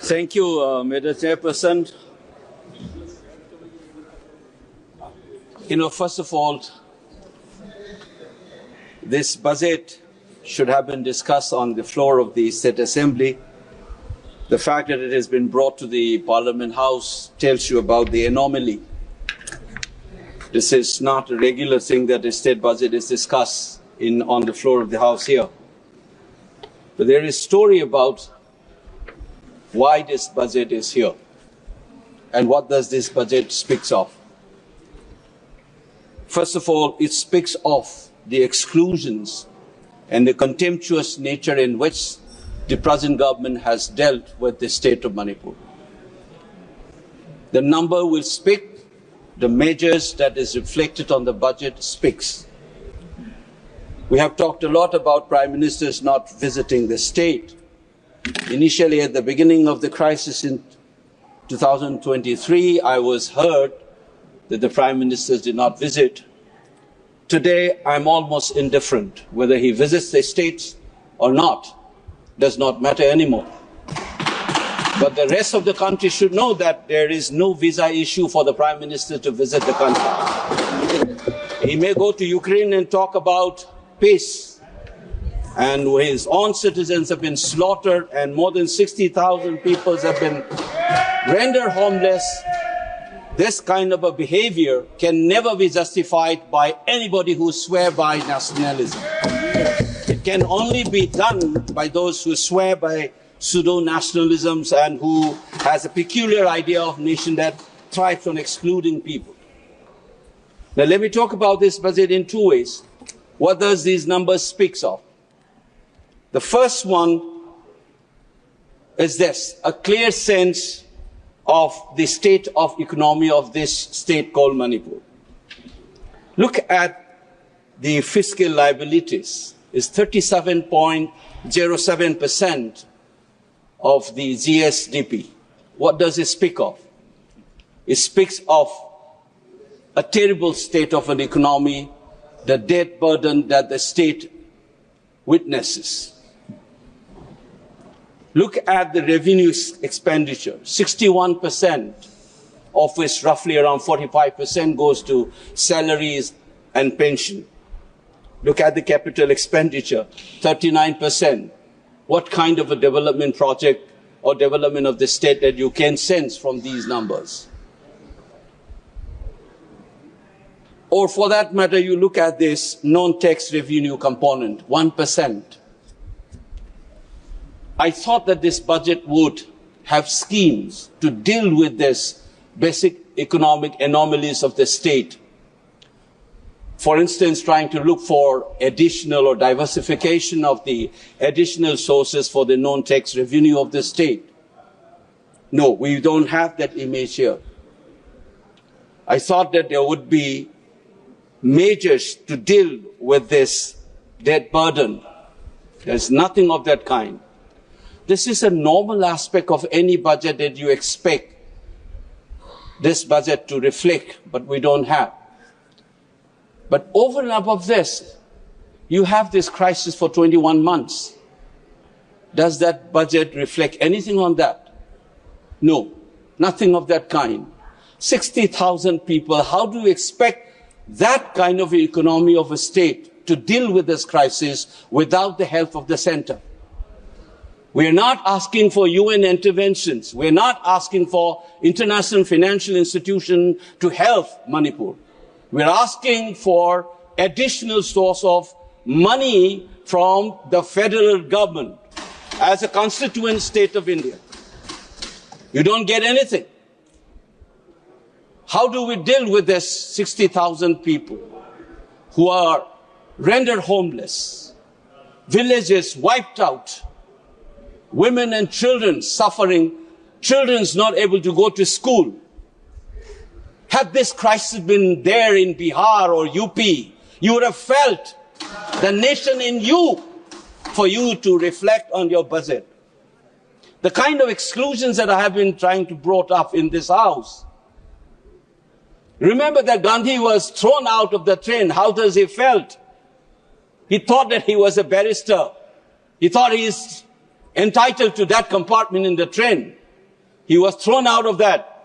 Thank you, Madam Chairperson. First of all, this budget should have been discussed on the floor of the State Assembly. The fact that it has been brought to the Parliament House tells you about the anomaly. This is not a regular thing that the state budget is discussed on the floor of the House here. But there is a story about why this budget is here and what does this budget speak of. First of all, it speaks of the exclusions and the contemptuous nature in which the present government has dealt with the state of Manipur. The number will speak, the measures that is reflected on the budget speaks. We have talked a lot about Prime Ministers not visiting the state. Initially, at the beginning of the crisis in 2023, I was heard that the Prime Minister did not visit. Today, I'm almost indifferent. Whether he visits the states or not does not matter anymore. But the rest of the country should know that there is no visa issue for the Prime Minister to visit the country. He may go to Ukraine and talk about peace, and his own citizens have been slaughtered and more than 60,000 people have been rendered homeless. This kind of a behavior can never be justified by anybody who swear by nationalism. It can only be done by those who swear by pseudo-nationalisms and who has a peculiar idea of nation that thrives on excluding people. Now let me talk about this budget in two ways. What does these numbers speak of? The first one is this, a clear sense of the state of economy of this state called Manipur. Look at the fiscal liabilities. It's 37.07% of the GSDP. What does it speak of? It speaks of a terrible state of an economy, the debt burden that the state witnesses. Look at the revenue expenditure, 61%, of which roughly around 45% goes to salaries and pension. Look at the capital expenditure, 39%. What kind of a development project or development of the state that you can sense from these numbers? Or for that matter, you look at this non-tax revenue component, 1%. I thought that this budget would have schemes to deal with this basic economic anomalies of the state. For instance, trying to look for additional or diversification of the additional sources for the non-tax revenue of the state. No, we don't have that image here. I thought that there would be measures to deal with this debt burden. There's nothing of that kind. This is a normal aspect of any budget that you expect this budget to reflect, but we don't have. But over and above this, you have this crisis for 21 months. Does that budget reflect anything on that? No, nothing of that kind. 60,000 people, how do you expect that kind of economy of a state to deal with this crisis without the help of the center? We're not asking for UN interventions. We're not asking for international financial institutions to help Manipur. We're asking for additional source of money from the federal government as a constituent state of India. You don't get anything. How do we deal with this 60,000 people who are rendered homeless, villages wiped out, women and children suffering, children not able to go to school? Had this crisis been there in Bihar or UP, you would have felt the nation in you for you to reflect on your budget. The kind of exclusions that I have been trying to brought up in this house. Remember that Gandhi was thrown out of the train. How does he felt? He thought that he was a barrister. He thought he is entitled to that compartment in the train. He was thrown out of that.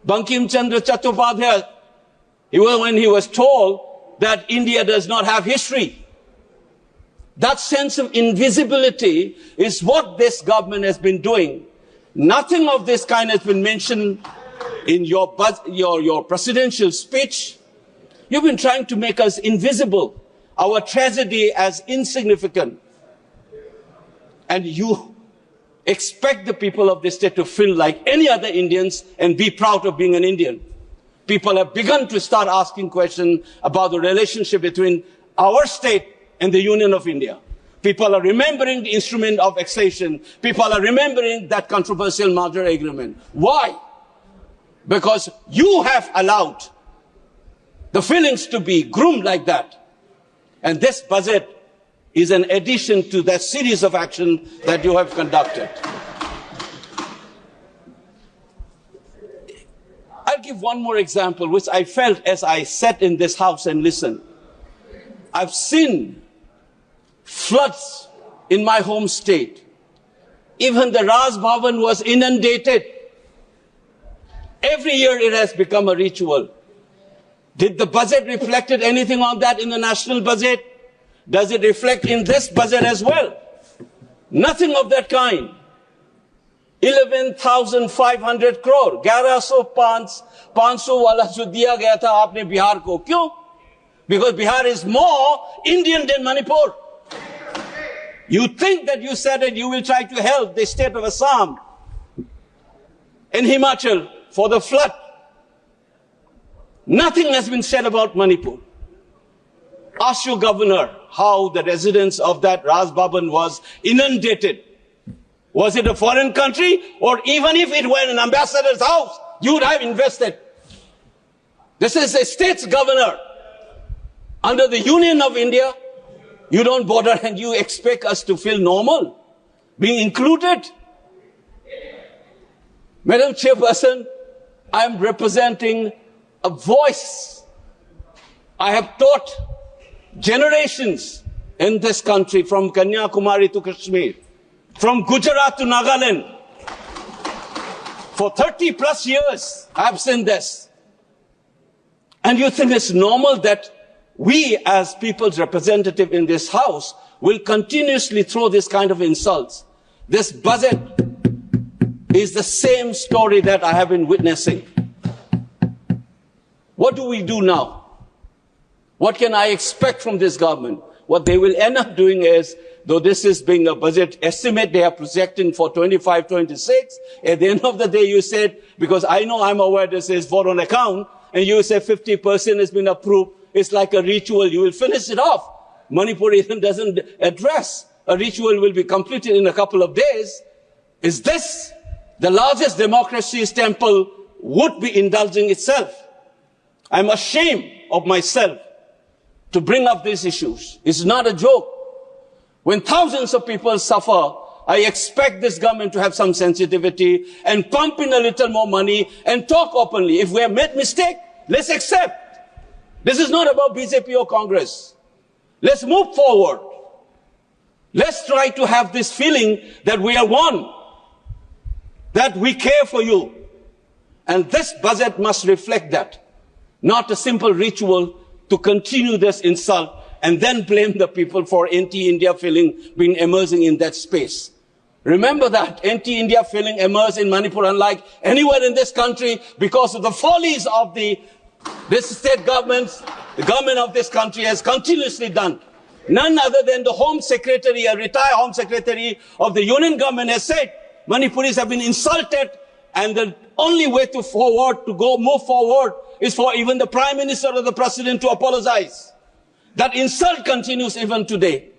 Bankim Chandra Chattopadhyay, when he was told that India does not have history. That sense of invisibility is what this government has been doing. Nothing of this kind has been mentioned in your presidential speech. You've been trying to make us invisible, our tragedy as insignificant. And you expect the people of this state to feel like any other Indians and be proud of being an Indian. People have begun to start asking questions about the relationship between our state and the Union of India. People are remembering the instrument of accession. People are remembering that controversial merger agreement. Why? Because you have allowed the feelings to be groomed like that. And this budget is an addition to that series of action that you have conducted. I'll give one more example, which I felt as I sat in this house and listened. I've seen floods in my home state. Even the Raj Bhawan was inundated. Every year it has become a ritual. Did the budget reflect anything on that in the national budget? Does it reflect in this budget as well? Nothing of that kind. 11,500 crore, 11,500 वाला जो दिया गया था आपने बिहार को, क्यों? Because Bihar is more Indian than Manipur. You think that you said that you will try to help the state of Assam and Himachal for the flood. Nothing has been said about Manipur. Ask your governor how the residents of that Raj Bhawan was inundated. Was it a foreign country? Or even if it were an ambassador's house, you would have invested. This is a state's governor. Under the Union of India, you don't bother and you expect us to feel normal, being included. Madam Chairperson, I am representing a voice. I have taught generations in this country, from Kanyakumari to Kashmir, from Gujarat to Nagaland. For 30 plus years, I've seen this. And you think it's normal that we as people's representative in this house will continuously throw this kind of insults? This budget is the same story that I have been witnessing. What do we do now? What can I expect from this government? What they will end up doing is, though this is being a budget estimate they are projecting for 25-26, at the end of the day you said, because I'm aware this is vote on account, and you say 50% has been approved, it's like a ritual, you will finish it off. Manipur even doesn't address. A ritual will be completed in a couple of days. Is this the largest democracy's temple would be indulging itself? I'm ashamed of myself to bring up these issues. It's not a joke. When thousands of people suffer, I expect this government to have some sensitivity and pump in a little more money and talk openly. If we have made mistake, let's accept. This is not about BJP or Congress. Let's move forward. Let's try to have this feeling that we are one, that we care for you. And this budget must reflect that. Not a simple ritual to continue this insult and then blame the people for anti-India feeling being emerging in that space. Remember that anti-India feeling emerged in Manipur unlike anywhere in this country because of the follies of this state governments, the government of this country has continuously done. None other than the Home Secretary, a retired Home Secretary of the Union government has said, Manipuris have been insulted and the only way to move forward is for even the Prime Minister or the President to apologize. That insult continues even today.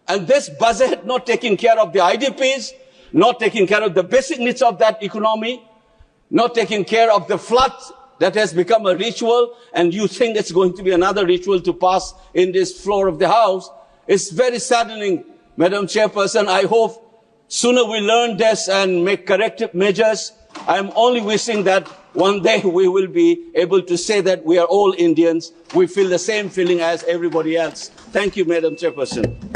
And this budget not taking care of the IDPs, not taking care of the basic needs of that economy, not taking care of the floods that has become a ritual, and you think it's going to be another ritual to pass in this floor of the House. It's very saddening, Madam Chairperson. I hope sooner we learn this and make corrective measures. I'm only wishing that one day we will be able to say that we are all Indians. We feel the same feeling as everybody else. Thank you, Madam Chairperson.